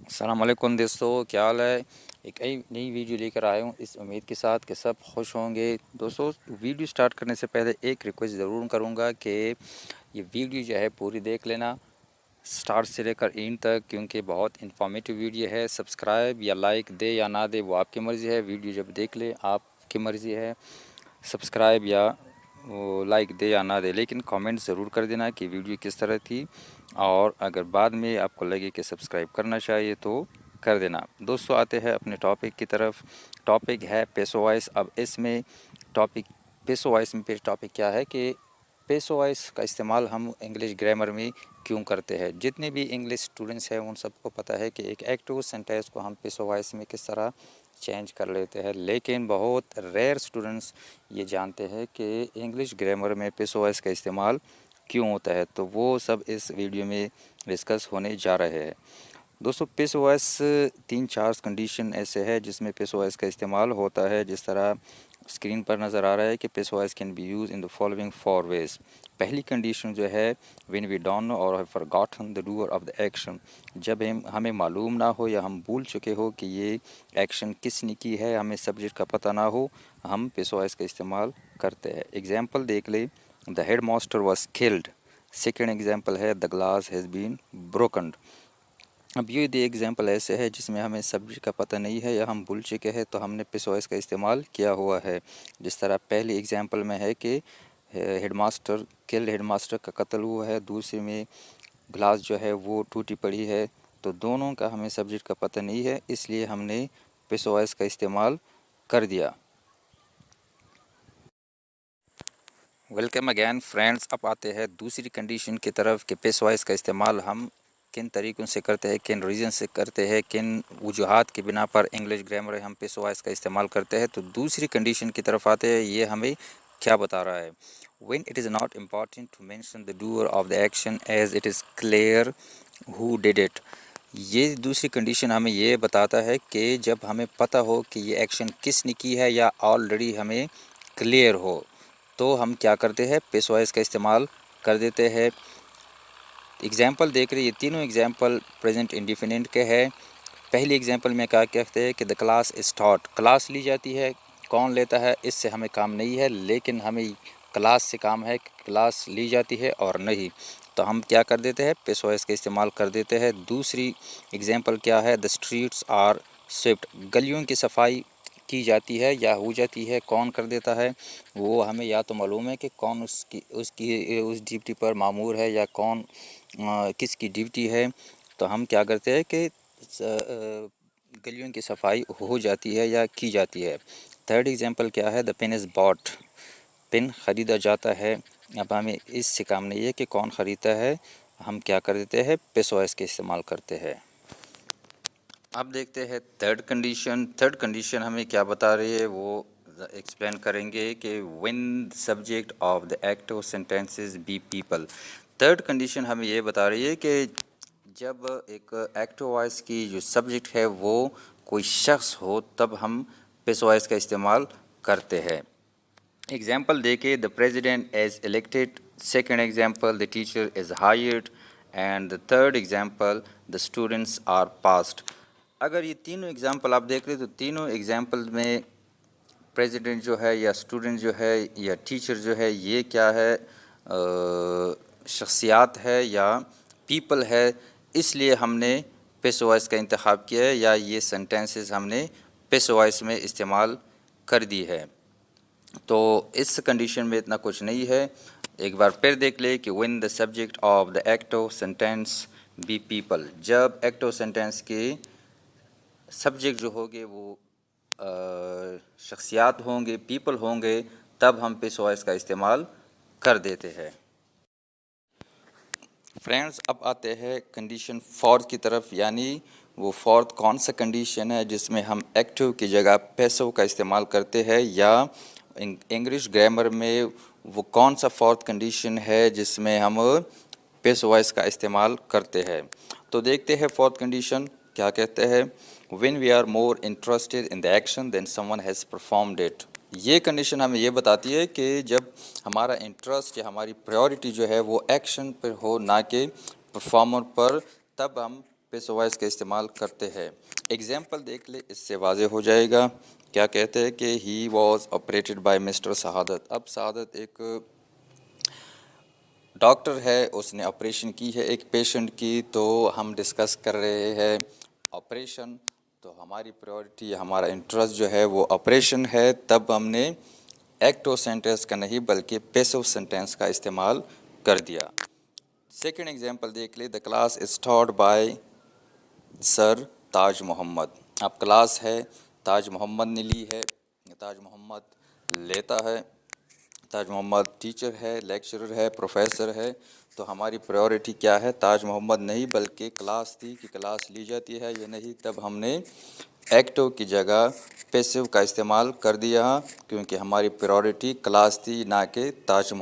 अस्सलामुअलैकुम दोस्तों, क्या हाल है। एक नई वीडियो लेकर आया हूँ इस उम्मीद के साथ कि सब खुश होंगे। दोस्तों, वीडियो स्टार्ट करने से पहले एक रिक्वेस्ट ज़रूर करूँगा कि ये वीडियो जो है पूरी देख लेना स्टार्ट से लेकर एंड तक, क्योंकि बहुत इन्फॉर्मेटिव वीडियो है। सब्सक्राइब या लाइक दे या ना दे वो आपकी मर्ज़ी है। वीडियो जब देख ले आपकी मर्ज़ी है, सब्सक्राइब या वो लाइक दे या ना दे, लेकिन कमेंट ज़रूर कर देना कि वीडियो किस तरह थी। और अगर बाद में आपको लगे कि सब्सक्राइब करना चाहिए तो कर देना। दोस्तों, आते हैं अपने टॉपिक की तरफ। टॉपिक है पेसो वॉइस। अब इसमें टॉपिक पेसो वॉइस में टॉपिक क्या है कि पेसो वॉइस का इस्तेमाल हम इंग्लिश ग्रामर में क्यों करते हैं। जितने भी इंग्लिश स्टूडेंट्स हैं उन सबको पता है कि एक एक्टिव सेंटेंस को हम पेसो वॉइस में किस तरह चेंज कर लेते हैं, लेकिन बहुत रेयर स्टूडेंट्स ये जानते हैं कि इंग्लिश ग्रामर में पेसो वॉइस का इस्तेमाल क्यों होता है। तो वो सब इस वीडियो में डिस्कस होने जा रहे हैं। दोस्तों, पेसो वॉइस 3-4 कंडीशन ऐसे है जिसमें पेसो वॉइस का इस्तेमाल होता है। जिस तरह स्क्रीन पर नज़र आ रहा है कि passive voice can be used in the following 4 ways. पहली कंडीशन जो है, व्हेन वी डोंट नो और have forgotten the doer of the action. जब हमें मालूम ना हो या हम भूल चुके हो कि ये एक्शन किसने की है, हमें सब्जेक्ट का पता ना हो, हम पेसो वॉइस का इस्तेमाल करते हैं। एग्जाम्पल देख ले, the headmaster was killed. Second example है, the glass has been broken. अब ये दो एग्जाम्पल ऐसे है जिसमें हमें सब्जेक्ट का पता नहीं है या हम भूल चुके हैं, तो हमने पेसो वॉइस का इस्तेमाल किया हुआ है। जिस तरह पहली एग्जाम्पल में है कि हेडमास्टर किल्ड, हेडमास्टर का कत्ल हुआ है। दूसरे में ग्लास जो है वो टूटी पड़ी है। तो दोनों का हमें सब्जेक्ट का पता नहीं है, इसलिए हमने पेसो वॉइस का इस्तेमाल कर दिया। Welcome again friends. अब आते हैं दूसरी कंडीशन की तरफ कि पेसो वॉइस का इस्तेमाल हम किन तरीक़ों से करते हैं, किन रीज़न से करते हैं, किन वजूहात की बिना पर इंग्लिश ग्रामर हम पेसो वॉइस का इस्तेमाल करते हैं। तो दूसरी कंडीशन की तरफ आते हैं, ये हमें क्या बता रहा है। When it is not important to mention the doer of the action as it is clear who did it. ये दूसरी कंडीशन हमें ये बताता है कि जब हमें पता हो कि ये एक्शन किसने की है या ऑलरेडी हमें क्लियर हो, तो हम क्या करते हैं, पेसो वॉइस का इस्तेमाल कर देते हैं। एग्जाम्पल देख रहे, ये तीनों एग्जाम्पल प्रेजेंट इंडिफिनिट के हैं। पहली एग्जाम्पल में क्या कहते हैं कि the class is taught. Class ली जाती है, कौन लेता है इससे हमें काम नहीं है, लेकिन हमें क्लास से काम है कि क्लास ली जाती है और नहीं। तो हम क्या कर देते हैं, पेसो वॉइस का इस्तेमाल कर देते हैं। दूसरी एग्जाम्पल क्या है, द स्ट्रीट्स आर स्विफ्ट। गलियों की सफाई की जाती है या हो जाती है, कौन कर देता है, वो हमें या तो मालूम है कि कौन उसकी उसकी उस ड्यूटी पर मामूर है या कौन किसकी ड्यूटी है। तो हम क्या करते हैं कि गलियों की सफाई हो जाती है या की जाती है। थर्ड एग्जांपल क्या है, the pen is bought. Pen ख़रीदा जाता है। अब हमें इससे काम नहीं है कि कौन ख़रीदता है, हम क्या कर देते हैं, पेसो वॉइस के इस्तेमाल करते हैं। अब देखते हैं थर्ड कंडीशन। थर्ड कंडीशन हमें क्या बता रही है वो एक्सप्लेन करेंगे कि when subject of the active sentences be people. Third condition हमें ये बता रही है कि जब एक एक्टिव वॉइस की जो सब्जेक्ट है वो कोई शख्स हो, तब हम पेसो वॉइस का इस्तेमाल करते हैं। एग्जाम्पल देखे, the president is elected. Second example, the teacher is hired. And the third example, the students are passed. अगर ये तीनों एग्जाम्पल आप देख रहे तो तीनों एग्जाम्पल में प्रेसिडेंट जो है या स्टूडेंट जो है या टीचर जो है, ये क्या है, शख्सियात है या पीपल है। इसलिए हमने पेसो वॉइस का इंतखाब किया है या ये सेंटेंसेस हमने पेसो वॉइस में इस्तेमाल कर दी है। तो इस कंडीशन में इतना कुछ नहीं है। एक बार फिर देख ले कि when the subject of the active sentence be people. जब एक्टिव सेंटेंस के सब्जेक्ट जो होंगे वो शख्सियात होंगे, पीपल होंगे, तब हम पेसो वॉइस का इस्तेमाल कर देते हैं। फ्रेंड्स, अब आते हैं कंडीशन फोर्थ की तरफ, यानी वो फोर्थ कौन सा कंडीशन है जिसमें हम एक्टिव की जगह पेसो का इस्तेमाल करते हैं, या इंग्लिश ग्रामर में वो कौन सा फोर्थ कंडीशन है जिसमें हम पेसो वॉइस का इस्तेमाल करते हैं। तो देखते हैं फोर्थ कंडीशन क्या कहते हैं। When we are more interested in the action then someone has performed it. ये कंडीशन हमें ये बताती है कि जब हमारा इंटरेस्ट या हमारी प्रायोरिटी जो है वो एक्शन पर हो, ना कि परफॉर्मर पर, तब हम पैसिव वॉइस का इस्तेमाल करते हैं। एग्जाम्पल देख ले, इससे वाज़े हो जाएगा। क्या कहते हैं कि he was operated by mister शहादत। अब शहादत एक डॉक्टर है, उसने ऑपरेशन की है एक पेशेंट की, तो हम डिस्कस कर रहे हैं ऑपरेशन। तो हमारी प्रायोरिटी, हमारा इंटरेस्ट जो है वो ऑपरेशन है, तब हमने एक्टिव सेंटेंस का नहीं बल्कि पैसिव सेंटेंस का इस्तेमाल कर दिया। सेकंड एग्जांपल देख ले, the class is taught by sir Taj Mohammad. अब क्लास है, ताज मोहम्मद ने ली है, ताज मोहम्मद लेता है, ताज मोहम्मद टीचर है, लेक्चरर है, प्रोफेसर है। तो हमारी प्रायोरिटी क्या है, ताज मोहम्मद नहीं बल्कि क्लास थी कि क्लास ली जाती है या नहीं, तब हमने एक्टिव की जगह पैसिव का इस्तेमाल कर दिया, क्योंकि हमारी प्रायोरिटी क्लास थी ना कि ताज